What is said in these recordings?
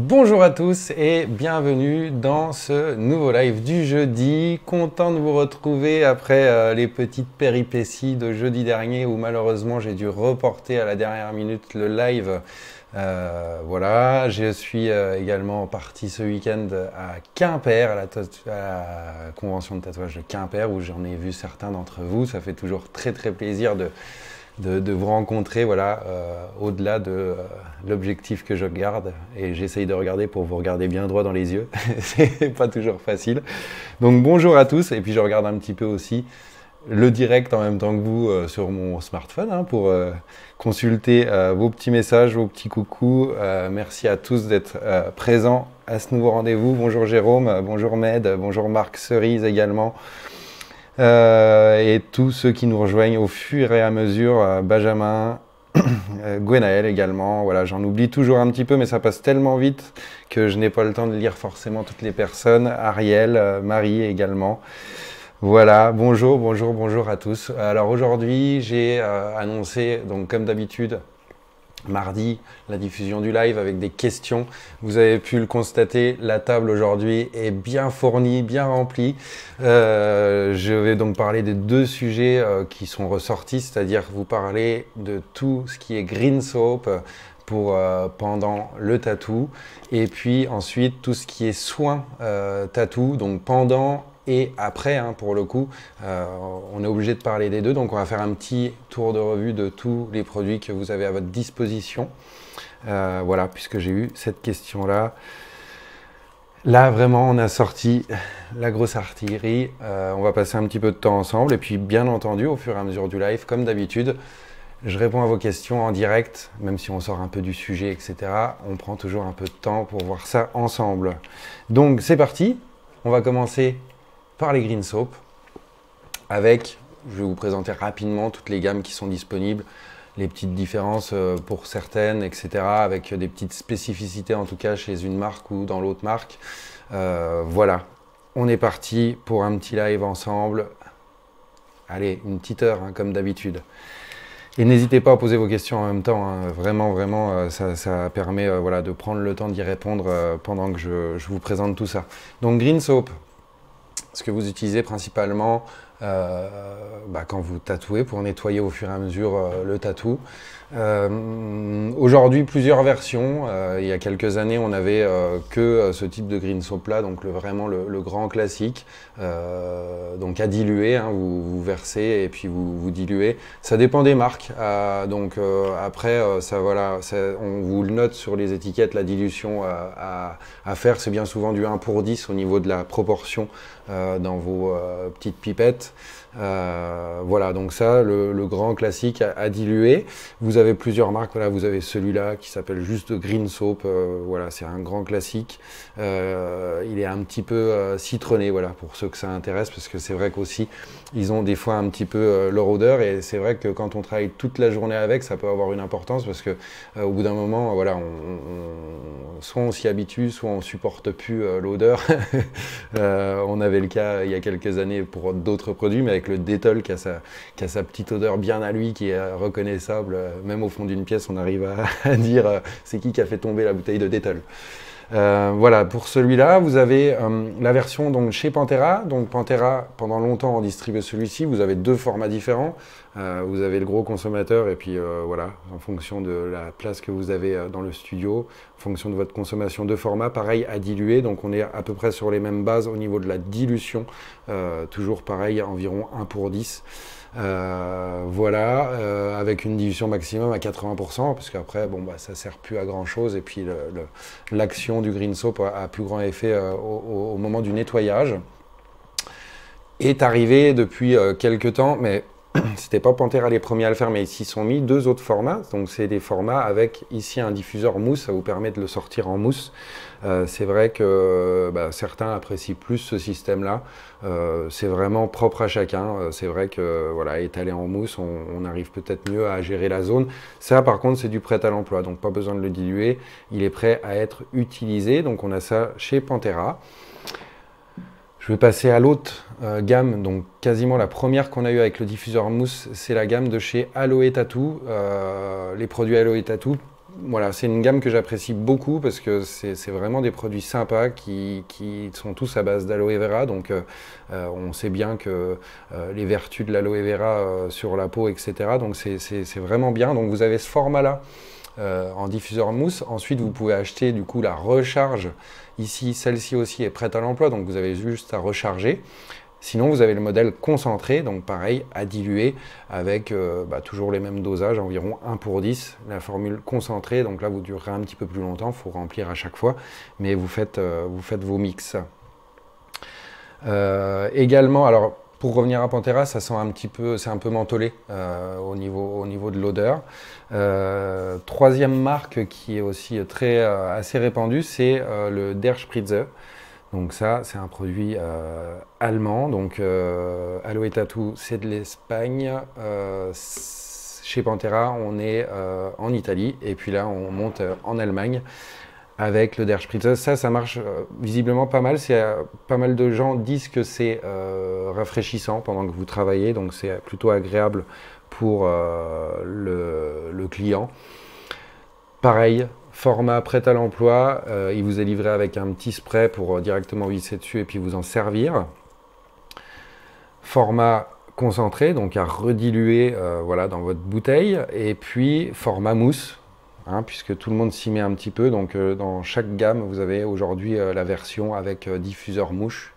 Bonjour à tous et bienvenue dans ce nouveau live du jeudi. Content de vous retrouver après les petites péripéties de jeudi dernier où malheureusement j'ai dû reporter à la dernière minute le live. Voilà, je suis également parti ce week-end à Quimper, à la convention de tatouage de Quimper où j'en ai vu certains d'entre vous. Ça fait toujours très plaisir de vous rencontrer, voilà, au-delà de l'objectif que je garde, et j'essaye de regarder pour vous regarder bien droit dans les yeux, c'est pas toujours facile. Donc bonjour à tous, et puis je regarde un petit peu aussi le direct en même temps que vous sur mon smartphone hein, pour consulter vos petits messages, vos petits coucous. Merci à tous d'être présents à ce nouveau rendez-vous. Bonjour Jérôme, bonjour Med, bonjour Marc Cerise également. Et tous ceux qui nous rejoignent au fur et à mesure, Benjamin, Gwenaël également, voilà, j'en oublie toujours un petit peu, mais ça passe tellement vite que je n'ai pas le temps de lire forcément toutes les personnes. Ariel, Marie également. Voilà, bonjour à tous. Alors aujourd'hui, j'ai annoncé, donc comme d'habitude, mardi, la diffusion du live avec des questions. Vous avez pu le constater, la table aujourd'hui est bien fournie, bien remplie. Je vais donc parler des deux sujets qui sont ressortis, c'est-à-dire vous parler de tout ce qui est green soap pour pendant le tatou, et puis ensuite tout ce qui est soin tatou, donc pendant et après, hein, pour le coup, on est obligé de parler des deux. Donc, on va faire un petit tour de revue de tous les produits que vous avez à votre disposition. Voilà, puisque j'ai eu cette question-là. Là, vraiment, on a sorti la grosse artillerie. On va passer un petit peu de temps ensemble. Et puis, bien entendu, au fur et à mesure du live, comme d'habitude, je réponds à vos questions en direct, même si on sort un peu du sujet, etc. On prend toujours un peu de temps pour voir ça ensemble. Donc, c'est parti. On va commencer par les green soap avec, je vais vous présenter rapidement toutes les gammes qui sont disponibles, les petites différences pour certaines, etc. avec des petites spécificités en tout cas chez une marque ou dans l'autre marque. Voilà, on est parti pour un petit live ensemble. Allez, une petite heure hein, comme d'habitude. Et n'hésitez pas à poser vos questions en même temps, hein. Vraiment, ça permet voilà, de prendre le temps d'y répondre pendant que je vous présente tout ça. Donc green soap, ce que vous utilisez principalement quand vous tatouez pour nettoyer au fur et à mesure le tatou. Aujourd'hui, plusieurs versions. Il y a quelques années, on n'avait que ce type de green soap là, donc vraiment le grand classique. Donc à diluer, hein, vous versez et puis vous diluez. Ça dépend des marques. Après, on vous le note sur les étiquettes, la dilution à faire. C'est bien souvent du 1/10 au niveau de la proportion dans vos petites pipettes. Voilà, donc ça, le grand classique à diluer. Vous avez plusieurs marques, voilà, vous avez celui-là qui s'appelle juste Green Soap, voilà, c'est un grand classique. Il est un petit peu citronné, voilà, pour ceux que ça intéresse, parce que c'est vrai qu'aussi, ils ont des fois un petit peu leur odeur, et c'est vrai que quand on travaille toute la journée avec, ça peut avoir une importance, parce que au bout d'un moment, voilà, soit on s'y habitue, soit on supporte plus l'odeur. On avait le cas il y a quelques années pour d'autres produits, mais avec le Dettol qui a sa petite odeur bien à lui, qui est reconnaissable, même au fond d'une pièce, on arrive à dire c'est qui a fait tomber la bouteille de Dettol. Voilà, pour celui-là, vous avez la version donc, chez Pantera. Donc Pantera, pendant longtemps, on distribuait celui-ci. Vous avez deux formats différents. Vous avez le gros consommateur et puis voilà, en fonction de la place que vous avez dans le studio, en fonction de votre consommation de format, pareil à diluer. Donc on est à peu près sur les mêmes bases au niveau de la dilution. Toujours pareil, environ 1/10. Voilà, avec une dilution maximum à 80%, parce qu'après, bon, ça ne sert plus à grand chose, et puis l'action du green soap a plus grand effet au moment du nettoyage. Est arrivé depuis quelques temps, mais c'était pas Pantera les premiers à le faire, mais ils s'y sont mis deux autres formats. Donc c'est des formats avec ici un diffuseur mousse, ça vous permet de le sortir en mousse. C'est vrai que certains apprécient plus ce système-là. C'est vraiment propre à chacun. C'est vrai que voilà, étalé en mousse, on arrive peut-être mieux à gérer la zone. Ça, par contre, c'est du prêt à l'emploi, donc pas besoin de le diluer. Il est prêt à être utilisé. Donc on a ça chez Pantera. Je vais passer à l'autre gamme, donc quasiment la première qu'on a eue avec le diffuseur mousse, c'est la gamme de chez Aloe Tattoo. Les produits Aloe Tattoo, voilà, c'est une gamme que j'apprécie beaucoup parce que c'est vraiment des produits sympas qui sont tous à base d'aloe vera. Donc, on sait bien que les vertus de l'aloe vera sur la peau, etc. Donc, c'est vraiment bien. Donc, vous avez ce format-là en diffuseur mousse. Ensuite, vous pouvez acheter du coup la recharge. Ici, celle-ci aussi est prête à l'emploi. Donc, vous avez juste à recharger. Sinon, vous avez le modèle concentré, donc pareil, à diluer avec toujours les mêmes dosages, environ 1 pour 10. La formule concentrée, donc là, vous durerez un petit peu plus longtemps, il faut remplir à chaque fois, mais vous faites vos mix. Également, alors, pour revenir à Panthera, ça sent un petit peu, c'est un peu mentholé au niveau de l'odeur. Troisième marque qui est aussi assez répandue, c'est le Der Spritzer. Donc ça, c'est un produit allemand. Donc Aloe Tattoo, c'est de l'Espagne. Chez Panthera, on est en Italie. Et puis là, on monte en Allemagne avec le Der Spritzer. Ça marche visiblement pas mal. Pas mal de gens disent que c'est rafraîchissant pendant que vous travaillez. Donc c'est plutôt agréable pour le client. Pareil. Format prêt à l'emploi, il vous est livré avec un petit spray pour directement visser dessus et puis vous en servir. Format concentré, donc à rediluer voilà, dans votre bouteille. Et puis format mousse, hein, puisque tout le monde s'y met un petit peu. Donc dans chaque gamme, vous avez aujourd'hui la version avec diffuseur mouche.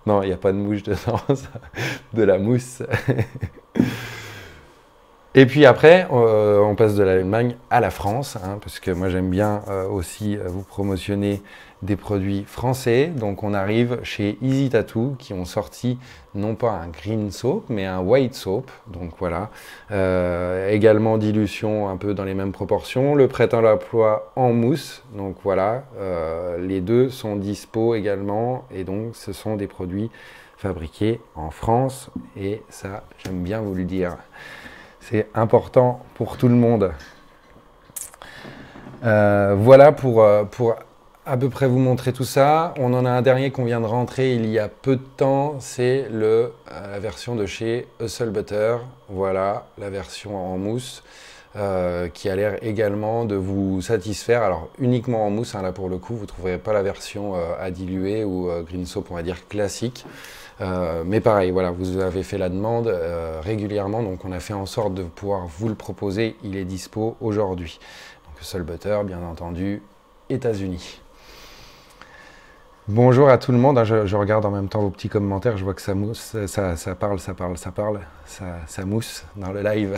Non, il n'y a pas de mouche dedans, de la mousse. Et puis après, on passe de l'Allemagne à la France, hein, parce que moi j'aime bien aussi vous promotionner des produits français. Donc on arrive chez Easy Tattoo qui ont sorti non pas un green soap, mais un white soap. Donc voilà, également dilution un peu dans les mêmes proportions. Le prêt à l'emploi en mousse. Donc voilà, les deux sont dispo également. Et donc ce sont des produits fabriqués en France. Et ça, j'aime bien vous le dire. C'est important pour tout le monde. Voilà pour à peu près vous montrer tout ça. On en a un dernier qu'on vient de rentrer il y a peu de temps. C'est la version de chez Hustle Butter. Voilà, la version en mousse qui a l'air également de vous satisfaire. Alors uniquement en mousse, hein, là pour le coup, vous ne trouverez pas la version à diluer ou green soap, on va dire classique. Mais pareil, voilà, vous avez fait la demande régulièrement, donc on a fait en sorte de pouvoir vous le proposer. Il est dispo aujourd'hui. Donc Hustle Butter, bien entendu, États-Unis. Bonjour à tout le monde. Je regarde en même temps vos petits commentaires. Je vois que ça mousse, ça parle, ça mousse dans le live.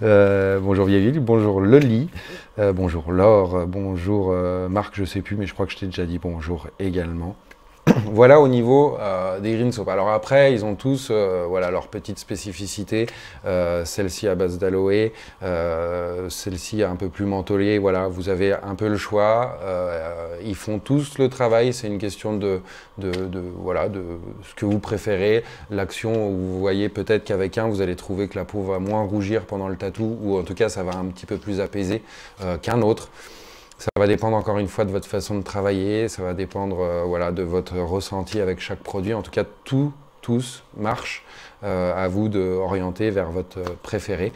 Bonjour Vieilleville, bonjour Loli, bonjour Laure, bonjour Marc, je sais plus, mais je crois que je t'ai déjà dit bonjour également. Voilà au niveau des green soap. Alors après, ils ont tous voilà, leurs petites spécificités. Celle-ci à base d'aloe, celle-ci un peu plus mentholée. Voilà, vous avez un peu le choix. Ils font tous le travail. C'est une question de ce que vous préférez. L'action où vous voyez peut-être qu'avec un, vous allez trouver que la peau va moins rougir pendant le tatou, ou en tout cas, ça va un petit peu plus apaiser qu'un autre. Ça va dépendre encore une fois de votre façon de travailler, ça va dépendre voilà, de votre ressenti avec chaque produit. En tout cas, tous marchent. À vous d'orienter vers votre préféré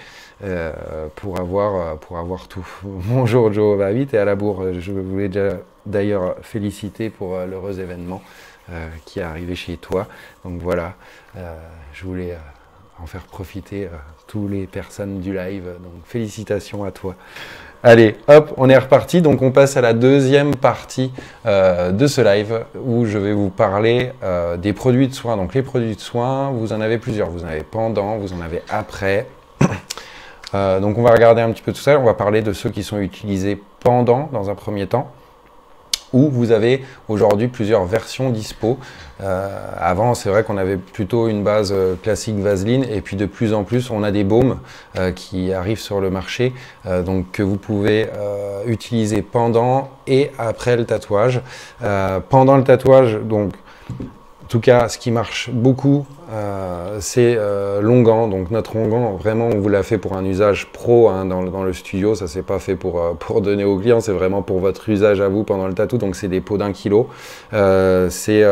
pour avoir tout. Bonjour Joe, bah vite et à la bourre. Je voulais déjà d'ailleurs féliciter pour l'heureux événement qui est arrivé chez toi. Donc voilà, je voulais en faire profiter toutes les personnes du live. Donc félicitations à toi. Allez, hop, on est reparti. Donc, on passe à la deuxième partie de ce live où je vais vous parler des produits de soins. Donc, les produits de soins, vous en avez plusieurs. Vous en avez pendant, vous en avez après. Donc, on va regarder un petit peu tout ça. On va parler de ceux qui sont utilisés pendant dans un premier temps, où vous avez aujourd'hui plusieurs versions dispo. Avant, c'est vrai qu'on avait plutôt une base classique Vaseline, et puis de plus en plus, on a des baumes qui arrivent sur le marché, donc que vous pouvez utiliser pendant et après le tatouage. Pendant le tatouage, donc tout cas, ce qui marche beaucoup, c'est l'onguent. Donc notre onguent, vraiment, on vous l'a fait pour un usage pro hein, dans le studio. Ça, c'est pas fait pour donner aux clients, c'est vraiment pour votre usage à vous pendant le tatou. Donc c'est des pots d'1 kilo. C'est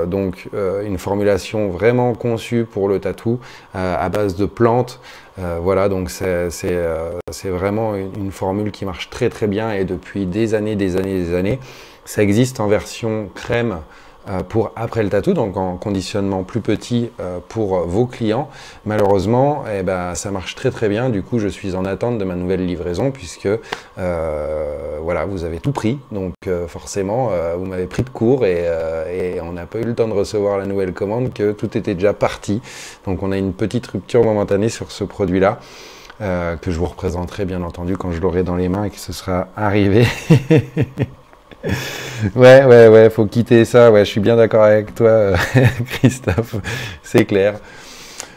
donc une formulation vraiment conçue pour le tatou à base de plantes. Voilà, donc c'est vraiment une formule qui marche très très bien et depuis des années. Ça existe en version crème pour après le tatou, donc en conditionnement plus petit pour vos clients. Malheureusement, eh ben, ça marche très très bien. Du coup, je suis en attente de ma nouvelle livraison puisque voilà, vous avez tout pris. Donc forcément, vous m'avez pris de court et on n'a pas eu le temps de recevoir la nouvelle commande que tout était déjà parti. Donc on a une petite rupture momentanée sur ce produit-là. Que je vous représenterai bien entendu quand je l'aurai dans les mains et que ce sera arrivé. Ouais, faut quitter ça. Ouais, je suis bien d'accord avec toi, Christophe, c'est clair.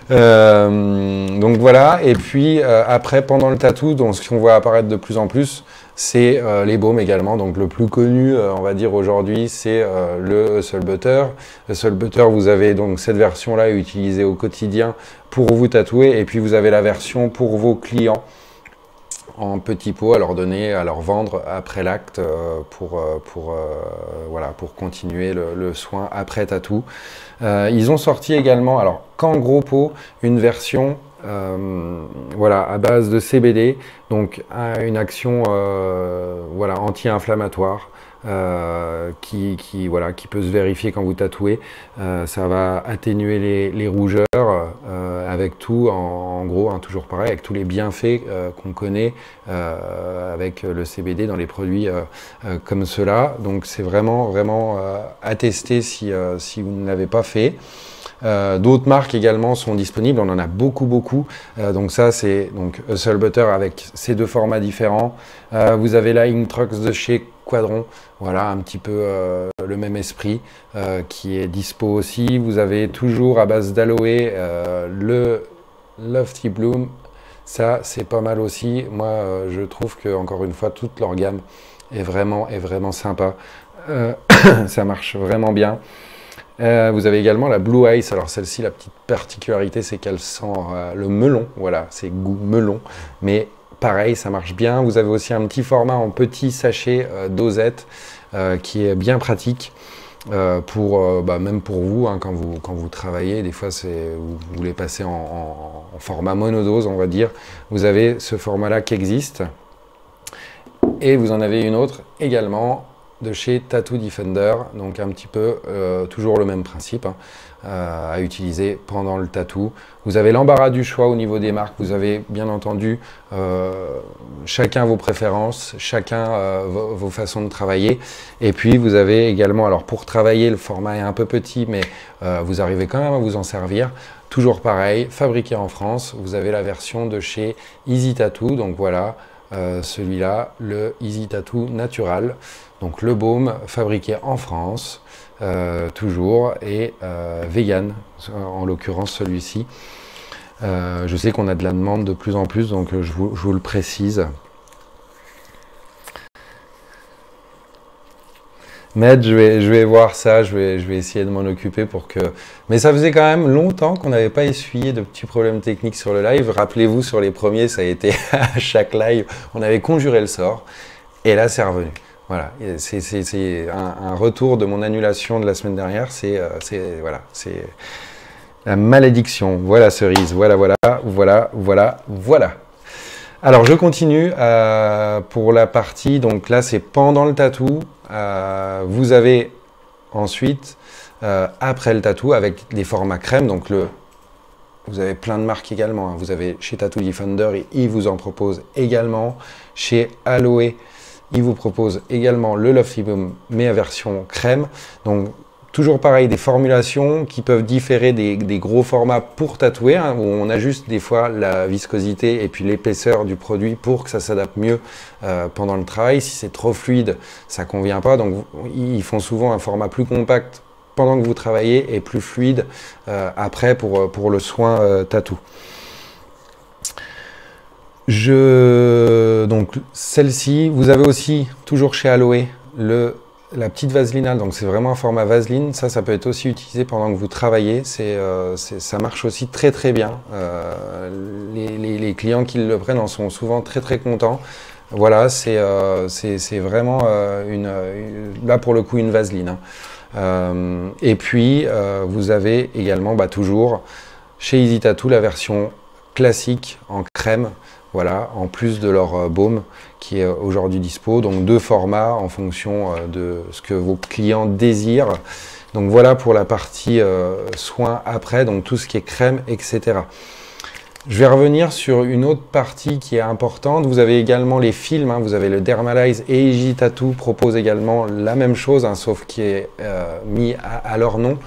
Donc voilà, et puis après, pendant le tatou, donc, ce qu'on voit apparaître de plus en plus, c'est les baumes également. Donc le plus connu, on va dire aujourd'hui, c'est le Hustle Butter. Hustle Butter, vous avez donc cette version-là utilisée au quotidien pour vous tatouer, et puis vous avez la version pour vos clients en petits pots à leur donner, à leur vendre après l'acte voilà, pour continuer le soin après tatou. Ils ont sorti également, alors qu'en gros pot, une version voilà, à base de CBD, donc une action voilà, anti-inflammatoire. Voilà, qui peut se vérifier quand vous tatouez. Ça va atténuer les rougeurs avec tout, en gros, hein, toujours pareil, avec tous les bienfaits qu'on connaît avec le CBD dans les produits comme cela. Donc c'est vraiment à tester si vous ne l'avez pas fait. D'autres marques également sont disponibles, on en a beaucoup. Donc ça c'est donc Hustle Butter avec ces deux formats différents. Vous avez la Inktrox de chez Quadron, voilà un petit peu le même esprit qui est dispo aussi. Vous avez toujours à base d'aloe le Lofty Bloom, ça c'est pas mal aussi. Moi je trouve que encore une fois toute leur gamme est vraiment sympa. Ça marche vraiment bien. Vous avez également la Blue Ice. Alors celle-ci, la petite particularité, c'est qu'elle sent le melon. Voilà, c'est goût melon. Mais pareil, ça marche bien. Vous avez aussi un petit format en petit sachet dosette qui est bien pratique. Même pour vous, hein, quand vous travaillez, des fois vous voulez passer en format monodose, on va dire. Vous avez ce format-là qui existe. Et vous en avez une autre également de chez Tattoo Defender, donc un petit peu toujours le même principe hein, à utiliser pendant le tatou. Vous avez l'embarras du choix au niveau des marques, vous avez bien entendu chacun vos préférences, chacun vos façons de travailler, et puis vous avez également, alors pour travailler le format est un peu petit mais vous arrivez quand même à vous en servir. Toujours pareil, fabriqué en France, vous avez la version de chez Easy Tattoo, donc voilà, celui-là, le Easy Tattoo Natural. Donc le baume fabriqué en France, toujours, et vegan, en l'occurrence celui-ci. Je sais qu'on a de la demande de plus en plus, donc je vous le précise. Mais je vais voir ça, je vais essayer de m'en occuper pour que... Mais ça faisait quand même longtemps qu'on n'avait pas essuyé de petits problèmes techniques sur le live. Rappelez-vous, sur les premiers, ça a été à chaque live, on avait conjuré le sort, et là c'est revenu. Voilà, c'est un retour de mon annulation de la semaine dernière, c'est la malédiction. Voilà cerise, voilà. Alors je continue pour la partie, donc là c'est pendant le tatou, vous avez ensuite après le tatou avec des formats crème, donc vous avez plein de marques également, hein. Vous avez chez Tattoo Defender, et ils vous en proposent également, chez Aloe, il vous propose également le Lofty Bloom, mais à version crème. Donc, toujours pareil, des formulations qui peuvent différer des gros formats pour tatouer, hein, où on ajuste des fois la viscosité et puis l'épaisseur du produit pour que ça s'adapte mieux pendant le travail. Si c'est trop fluide, ça ne convient pas. Donc, ils font souvent un format plus compact pendant que vous travaillez et plus fluide après pour le soin tatou. Donc celle-ci, vous avez aussi toujours chez Aloe le la petite vaseline, donc c'est vraiment un format vaseline. Ça peut être aussi utilisé pendant que vous travaillez. Ça marche aussi très très bien. Les clients qui le prennent en sont souvent très très contents. Voilà, c'est vraiment là pour le coup une vaseline. Et puis vous avez également toujours chez Easy Tattoo la version classique en crème. Voilà, en plus de leur baume qui est aujourd'hui dispo, donc 2 formats en fonction de ce que vos clients désirent. Donc voilà pour la partie soins après, donc tout ce qui est crème, etc. Je vais revenir sur une autre partie qui est importante. Vous avez également les films, vous avez le Dermalize et Easy Tattoo proposent également la même chose, sauf qui est mis à leur nom,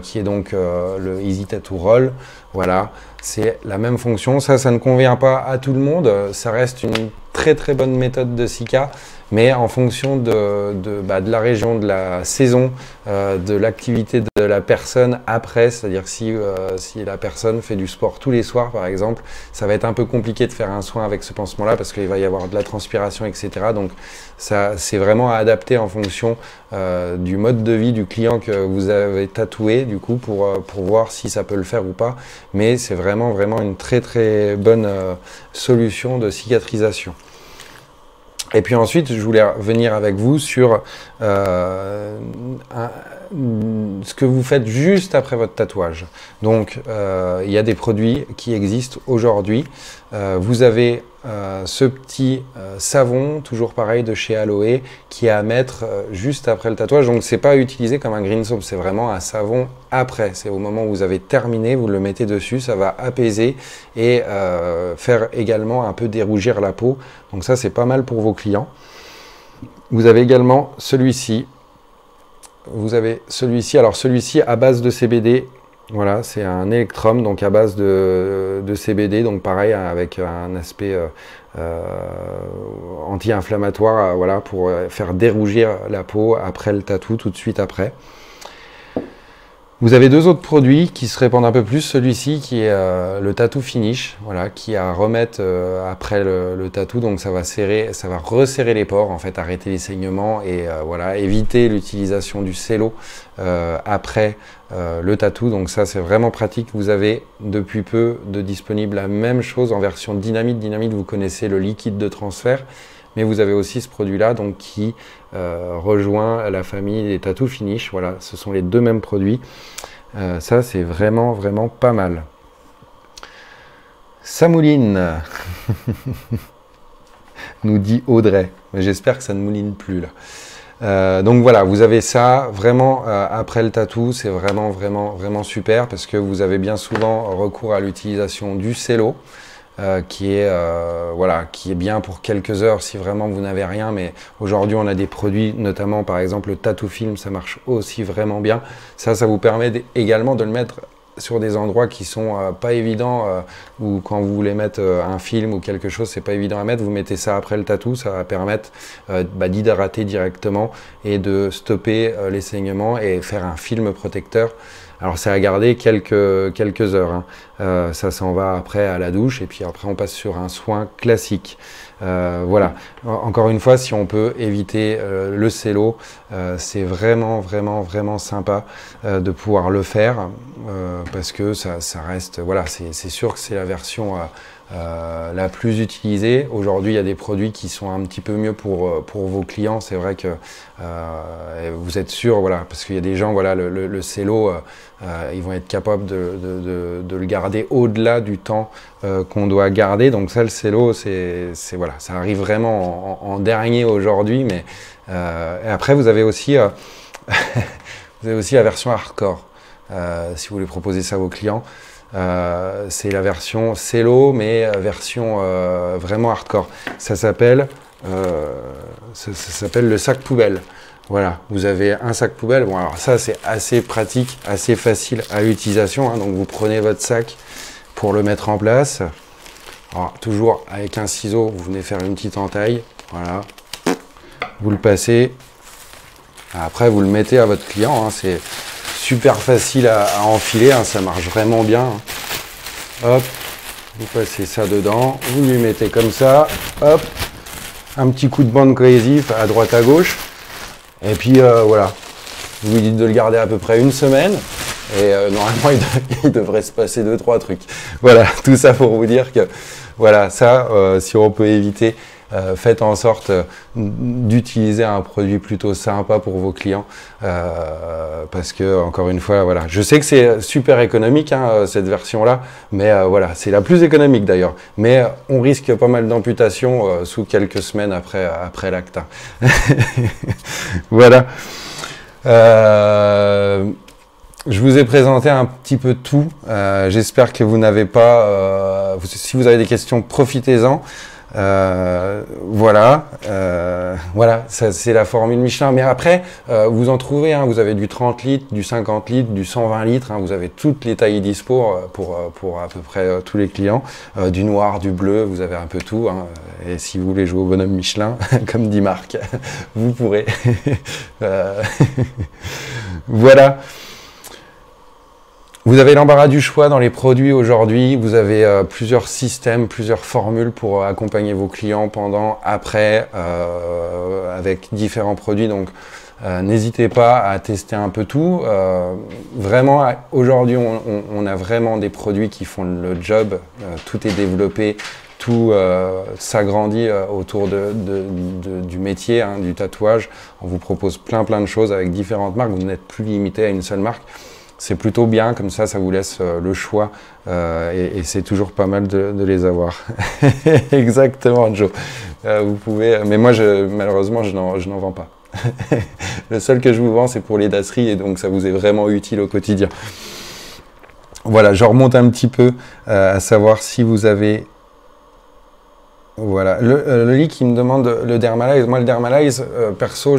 qui est donc le Easy Tattoo Roll. Voilà, c'est la même fonction. Ça ne convient pas à tout le monde. Ça reste une très très bonne méthode de Sika, mais en fonction de la région, de la saison, de l'activité de la personne après, c'est-à-dire si la personne fait du sport tous les soirs par exemple, ça va être un peu compliqué de faire un soin avec ce pansement-là parce qu'il va y avoir de la transpiration, etc. Donc ça, c'est vraiment à adapter en fonction du mode de vie du client que vous avez tatoué, du coup, pour voir si ça peut le faire ou pas. Mais c'est vraiment une très très bonne solution de cicatrisation. Et puis ensuite, je voulais revenir avec vous sur ce que vous faites juste après votre tatouage. Donc, il y a des produits qui existent aujourd'hui. Vous avez ce petit savon, toujours pareil, de chez Aloe, qui est à mettre juste après le tatouage. Donc, c'est pas utilisé comme un green soap, c'est vraiment un savon après. C'est au moment où vous avez terminé, vous le mettez dessus, ça va apaiser et faire également un peu dérougir la peau. Donc ça, c'est pas mal pour vos clients. Vous avez également celui-ci. Alors celui-ci à base de CBD. Voilà, c'est un électrum, donc à base de CBD, donc pareil, avec un aspect anti-inflammatoire, voilà, pour faire dérougir la peau après le tatou, tout de suite après. Vous avez 2 autres produits qui se répandent un peu plus. Celui-ci qui est le Tattoo Finish, voilà, qui est à remettre après le tatou, donc ça va resserrer les pores, en fait, arrêter les saignements et voilà, éviter l'utilisation du cello après le tatou. Donc ça, c'est vraiment pratique. Vous avez depuis peu de disponible la même chose en version dynamite. Dynamite, vous connaissez le liquide de transfert. Mais vous avez aussi ce produit-là donc qui rejoint la famille des Tattoo Finish. Voilà, ce sont les 2 mêmes produits. Ça, c'est vraiment pas mal. Ça mouline, nous dit Audrey. J'espère que ça ne mouline plus là. Donc voilà, vous avez ça vraiment après le tatou, c'est vraiment super parce que vous avez bien souvent recours à l'utilisation du cello. Qui est bien pour quelques heures si vraiment vous n'avez rien, mais aujourd'hui on a des produits, notamment par exemple le Tattoo Film, ça marche aussi vraiment bien. Ça vous permet également de le mettre sur des endroits qui sont pas évidents, ou quand vous voulez mettre un film ou quelque chose, c'est pas évident à mettre, vous mettez ça après le tatou, ça va permettre d'hydrater directement et de stopper les saignements et faire un film protecteur. Alors c'est à garder quelques heures, ça s'en va après à la douche et puis après on passe sur un soin classique. Voilà, encore une fois, si on peut éviter le cello, c'est vraiment sympa de pouvoir le faire parce que ça reste, voilà, c'est sûr que c'est la version la plus utilisée. Aujourd'hui, il y a des produits qui sont un petit peu mieux pour vos clients. C'est vrai que vous êtes sûr, voilà, parce qu'il y a des gens, voilà, le cello, ils vont être capables de le garder au-delà du temps qu'on doit garder. Donc ça, le cello, voilà, ça arrive vraiment en dernier aujourd'hui. Mais et après, vous avez aussi la version hardcore, si vous voulez proposer ça à vos clients. C'est la version cello, mais version vraiment hardcore. Ça s'appelle le sac poubelle. Voilà, vous avez un sac poubelle. Bon, alors ça, c'est assez pratique, assez facile à l'utilisation. Donc, vous prenez votre sac pour le mettre en place. Alors, toujours avec un ciseau, vous venez faire une petite entaille. Voilà, vous le passez. Après, vous le mettez à votre client. C'est super facile à enfiler, ça marche vraiment bien. Hop, vous passez ça dedans, vous lui mettez comme ça, hop, un petit coup de bande cohésif à droite à gauche, Et puis voilà, je vous dis de le garder à peu près une semaine. Et normalement, il devrait se passer 2-3 trucs. Voilà, tout ça pour vous dire que, voilà, ça, si on peut éviter, faites en sorte d'utiliser un produit plutôt sympa pour vos clients. Parce que, encore une fois, voilà, je sais que c'est super économique, hein, cette version-là, mais voilà, c'est la plus économique d'ailleurs. Mais on risque pas mal d'amputations sous quelques semaines après l'acte. Voilà. Je vous ai présenté un petit peu tout. J'espère que vous n'avez pas... si vous avez des questions, profitez-en. Voilà, voilà, ça c'est la formule Michelin. Mais après, vous en trouvez, hein, vous avez du 30 litres, du 50 litres, du 120 litres. Hein, vous avez toutes les tailles dispo pour à peu près tous les clients. Du noir, du bleu, vous avez un peu tout. Hein, et si vous voulez jouer au bonhomme Michelin, comme dit Marc, vous pourrez. Voilà. Vous avez l'embarras du choix dans les produits aujourd'hui. Vous avez plusieurs systèmes, plusieurs formules pour accompagner vos clients pendant, après, avec différents produits. Donc, n'hésitez pas à tester un peu tout. Vraiment, aujourd'hui, on a vraiment des produits qui font le job. Tout est développé. Tout s'agrandit autour du métier, hein, du tatouage. On vous propose plein de choses avec différentes marques. Vous n'êtes plus limité à une seule marque. C'est plutôt bien, comme ça vous laisse le choix et c'est toujours pas mal de les avoir. Exactement, Joe. Vous pouvez, mais moi, malheureusement, je n'en vends pas. Le seul que je vous vends, c'est pour les dasseries et donc ça vous est vraiment utile au quotidien. Voilà, je remonte un petit peu à savoir si vous avez... Voilà, le lit qui me demande le Dermalyze. Moi, le Dermalyze, perso,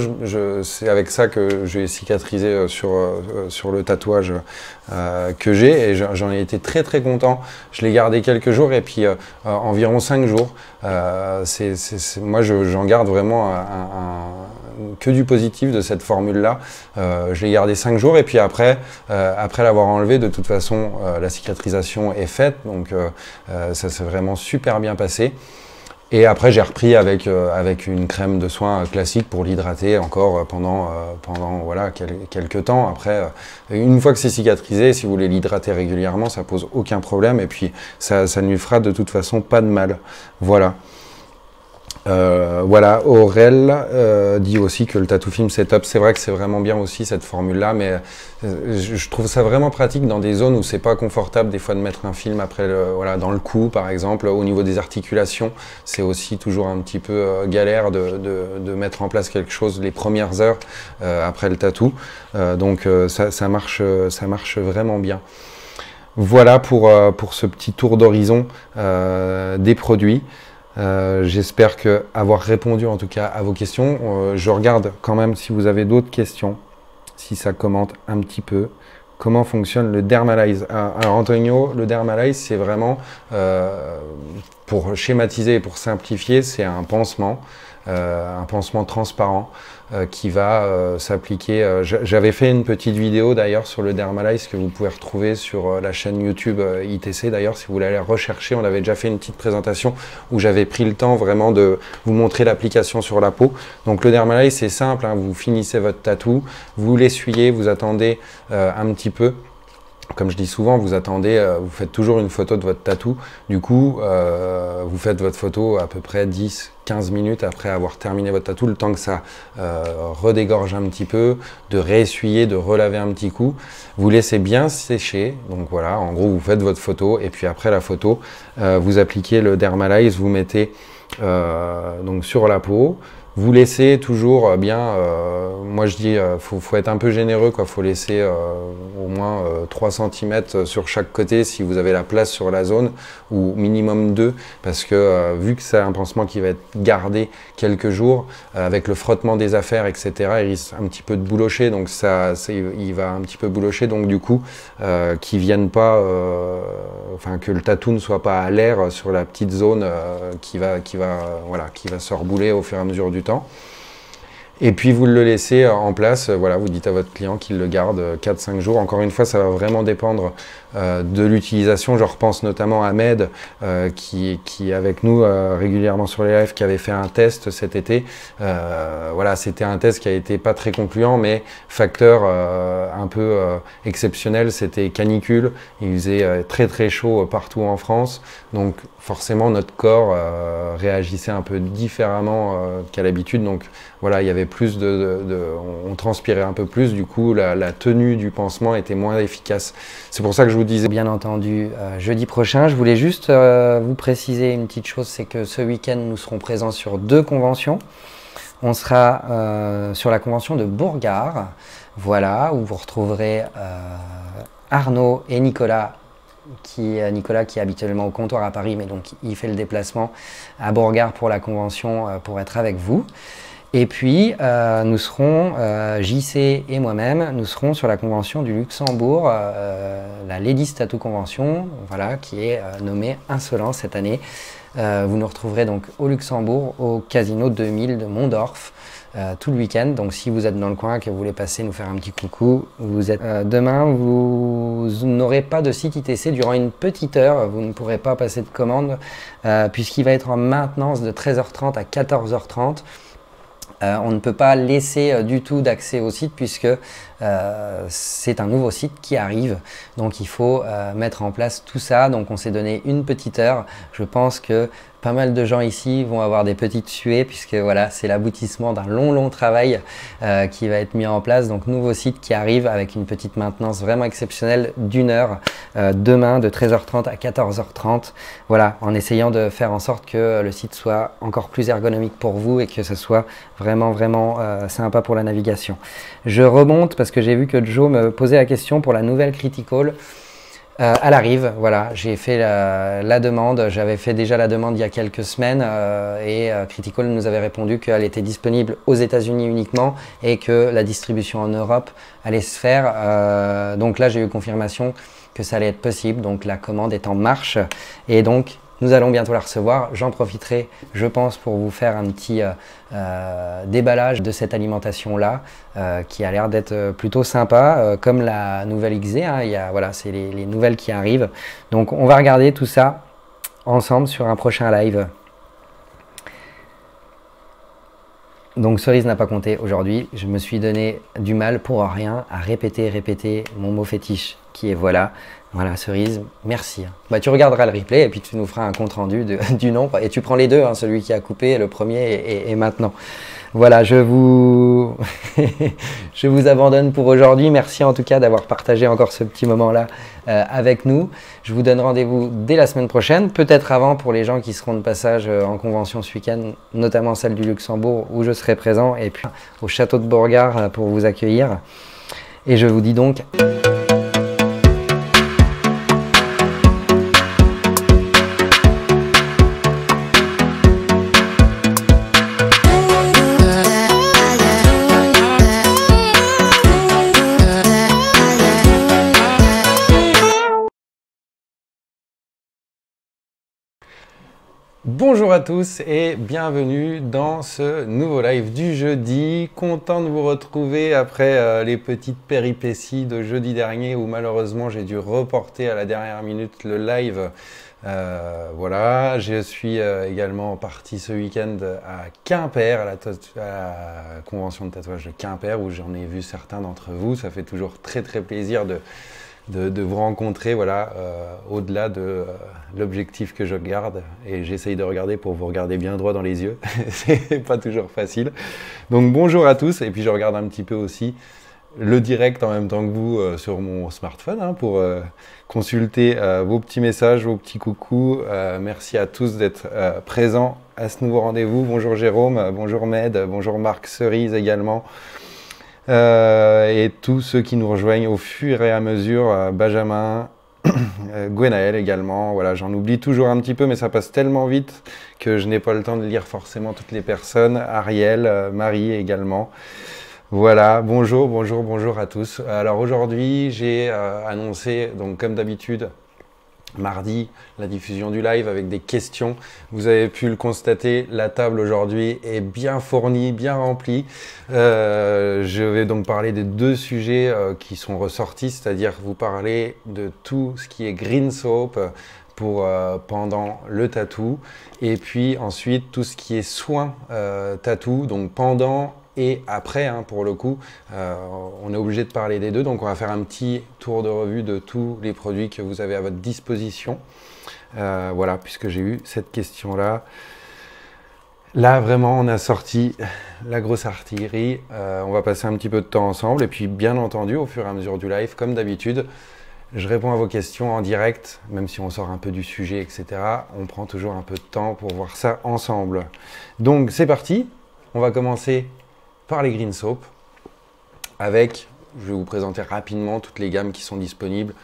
c'est avec ça que j'ai cicatrisé sur le tatouage que j'ai et j'en ai été très content. Je l'ai gardé quelques jours et puis environ 5 jours. Moi, j'en garde vraiment que du positif de cette formule-là. Je l'ai gardé 5 jours et puis après l'avoir enlevé, de toute façon, la cicatrisation est faite. Donc, ça s'est vraiment super bien passé. Et après, j'ai repris avec une crème de soin classique pour l'hydrater encore pendant voilà, quelques temps. Après, une fois que c'est cicatrisé, si vous voulez l'hydrater régulièrement, ça pose aucun problème. Et puis, ça ne lui fera de toute façon pas de mal. Voilà. Voilà, Aurel dit aussi que le tattoo film c'est top. C'est vrai que c'est vraiment bien aussi cette formule-là, mais je trouve ça vraiment pratique dans des zones où c'est pas confortable des fois de mettre un film après, voilà, dans le cou par exemple, au niveau des articulations. C'est aussi toujours un petit peu galère de mettre en place quelque chose les premières heures après le tatou. Donc ça marche vraiment bien. Voilà pour ce petit tour d'horizon des produits. J'espère avoir répondu en tout cas à vos questions. Je regarde quand même si vous avez d'autres questions, si ça commente un petit peu. Comment fonctionne le Dermalyze? Alors Antonio, le Dermalyze, c'est vraiment, pour schématiser et pour simplifier, c'est un pansement transparent qui va s'appliquer. J'avais fait une petite vidéo d'ailleurs sur le Dermalyze que vous pouvez retrouver sur la chaîne YouTube ITC. D'ailleurs, si vous voulez aller rechercher, on avait déjà fait une petite présentation où j'avais pris le temps vraiment de vous montrer l'application sur la peau. Donc le Dermalyze, c'est simple, hein, vous finissez votre tatou, vous l'essuyez, vous attendez un petit peu. Comme je dis souvent, vous attendez, vous faites toujours une photo de votre tatou. Du coup, vous faites votre photo à peu près 10-15 minutes après avoir terminé votre tatou, le temps que ça redégorge un petit peu, de réessuyer, de relaver un petit coup. Vous laissez bien sécher. Donc voilà, en gros, vous faites votre photo et puis après la photo, vous appliquez le Dermalyze, vous mettez donc sur la peau. Vous laissez toujours bien, moi je dis, faut être un peu généreux, quoi. Faut laisser au moins 3 cm sur chaque côté si vous avez la place sur la zone, ou minimum 2, parce que vu que c'est un pansement qui va être gardé quelques jours, avec le frottement des affaires, etc., il risque un petit peu de boulocher, donc il va un petit peu boulocher, donc du coup, qu'il vienne pas, enfin que le tatou ne soit pas à l'air sur la petite zone qui va se rebouler au fur et à mesure du temps. Et puis vous le laissez en place, voilà, vous dites à votre client qu'il le garde 4-5 jours. Encore une fois, ça va vraiment dépendre de l'utilisation. Je repense notamment à Med qui est avec nous régulièrement sur les lives, qui avait fait un test cet été. Voilà, c'était un test qui a été pas très concluant, mais facteur un peu exceptionnel, c'était canicule. Il faisait très très chaud partout en France, donc forcément notre corps réagissait un peu différemment qu'à l'habitude. Donc voilà, il y avait plus on transpirait un peu plus, du coup la tenue du pansement était moins efficace. C'est pour ça que je vous disais, bien entendu, jeudi prochain. Je voulais juste vous préciser une petite chose, c'est que ce week-end, nous serons présents sur 2 conventions. On sera sur la convention de Bourgard, voilà, où vous retrouverez Arnaud et Nicolas qui est habituellement au comptoir à Paris, mais donc il fait le déplacement à Bourgard pour la convention pour être avec vous. Et puis, nous serons, JC et moi-même, nous serons sur la convention du Luxembourg, la Ladies Tattoo Convention, voilà, qui est nommée Insolent cette année. Vous nous retrouverez donc au Luxembourg, au Casino 2000 de Mondorf, tout le week-end. Donc si vous êtes dans le coin, que vous voulez passer nous faire un petit coucou, vous êtes demain, vous n'aurez pas de site ITC durant une petite heure. Vous ne pourrez pas passer de commande puisqu'il va être en maintenance de 13h30 à 14h30. On ne peut pas laisser du tout d'accès au site puisque c'est un nouveau site qui arrive. Donc il faut mettre en place tout ça. Donc on s'est donné une petite heure. Je pense que pas mal de gens ici vont avoir des petites suées puisque voilà, c'est l'aboutissement d'un long travail qui va être mis en place. Donc nouveau site qui arrive avec une petite maintenance vraiment exceptionnelle d'1 heure demain de 13h30 à 14h30. Voilà, en essayant de faire en sorte que le site soit encore plus ergonomique pour vous et que ce soit vraiment sympa pour la navigation. Je remonte parce que j'ai vu que Joe me posait la question pour la nouvelle Critical. Elle arrive, voilà, j'ai fait la demande, j'avais fait déjà la demande il y a quelques semaines et Critical nous avait répondu qu'elle était disponible aux États-Unis uniquement et que la distribution en Europe allait se faire. Donc là, j'ai eu confirmation que ça allait être possible, donc la commande est en marche et donc nous allons bientôt la recevoir. J'en profiterai, je pense, pour vous faire un petit déballage de cette alimentation-là qui a l'air d'être plutôt sympa, comme la nouvelle XZ. Hein, voilà, c'est les nouvelles qui arrivent. Donc, on va regarder tout ça ensemble sur un prochain live. Donc, Cerise n'a pas compté aujourd'hui. Je me suis donné du mal pour rien à répéter mon mot fétiche qui est voilà. Voilà, Cerise, merci. Bah, tu regarderas le replay et puis tu nous feras un compte rendu du nom. Et tu prends les deux, hein, celui qui a coupé, le premier et maintenant. Voilà, je vous abandonne pour aujourd'hui. Merci en tout cas d'avoir partagé encore ce petit moment-là avec nous. Je vous donne rendez-vous dès la semaine prochaine, peut-être avant pour les gens qui seront de passage en convention ce week-end, notamment celle du Luxembourg où je serai présent, et puis au château de Bourgard pour vous accueillir. Et je vous dis donc... Bonjour à tous et bienvenue dans ce nouveau live du jeudi. Content de vous retrouver après les petites péripéties de jeudi dernier où malheureusement j'ai dû reporter à la dernière minute le live. Voilà, je suis également parti ce week-end à Quimper, à la convention de tatouage de Quimper où j'en ai vu certains d'entre vous. Ça fait toujours très plaisir de vous rencontrer, voilà, au-delà de l'objectif que je garde, et j'essaye de regarder pour vous regarder bien droit dans les yeux, c'est pas toujours facile. Donc bonjour à tous, et puis je regarde un petit peu aussi le direct en même temps que vous sur mon smartphone hein, pour consulter vos petits messages, vos petits coucous. Merci à tous d'être présents à ce nouveau rendez-vous. Bonjour Jérôme, bonjour Med, bonjour Marc Cerise également. Et tous ceux qui nous rejoignent au fur et à mesure, Benjamin, Gwenaël également, voilà, j'en oublie toujours un petit peu mais ça passe tellement vite que je n'ai pas le temps de lire forcément toutes les personnes, Ariel, Marie également. Voilà, bonjour à tous. Alors aujourd'hui j'ai annoncé, donc comme d'habitude, mardi, la diffusion du live avec des questions. Vous avez pu le constater, la table aujourd'hui est bien fournie, bien remplie. Je vais donc parler des 2 sujets qui sont ressortis, c'est-à-dire vous parler de tout ce qui est green soap pour pendant le tatou, et puis ensuite tout ce qui est soin tatou, donc pendant et après, hein, pour le coup, on est obligé de parler des 2, donc on va faire un petit tour de revue de tous les produits que vous avez à votre disposition. Voilà, puisque j'ai eu cette question-là. Là, vraiment, on a sorti la grosse artillerie. On va passer un petit peu de temps ensemble, et puis bien entendu, au fur et à mesure du live, comme d'habitude, je réponds à vos questions en direct, même si on sort un peu du sujet, etc. On prend toujours un peu de temps pour voir ça ensemble. Donc, c'est parti. On va commencer par les green soap avec, je vais vous présenter rapidement toutes les gammes qui sont disponibles,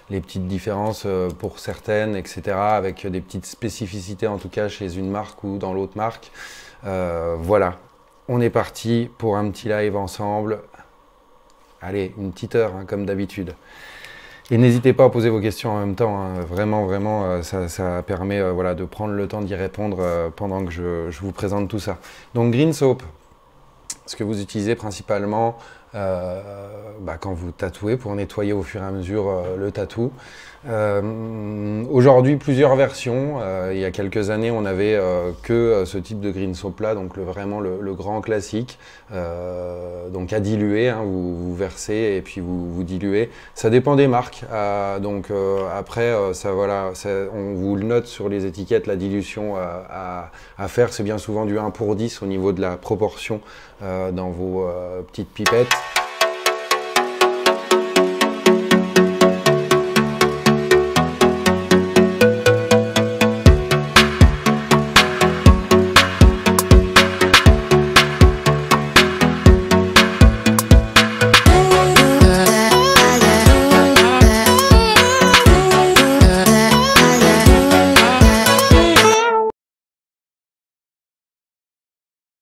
les petites différences pour certaines, etc. avec des petites spécificités en tout cas chez une marque ou dans l'autre marque. Voilà, on est parti pour un petit live ensemble. Allez, une petite heure hein, comme d'habitude. Et n'hésitez pas à poser vos questions en même temps, hein. Vraiment, ça permet voilà, de prendre le temps d'y répondre pendant que je vous présente tout ça. Donc green soap, ce que vous utilisez principalement quand vous tatouez pour nettoyer au fur et à mesure le tatou. Aujourd'hui, plusieurs versions. Il y a quelques années, on n'avait que ce type de green soap là, donc vraiment le grand classique, donc à diluer, hein, vous versez et puis vous diluez. Ça dépend des marques. Après, on vous le note sur les étiquettes, la dilution à faire, c'est bien souvent du 1 pour 10 au niveau de la proportion dans vos petites pipettes.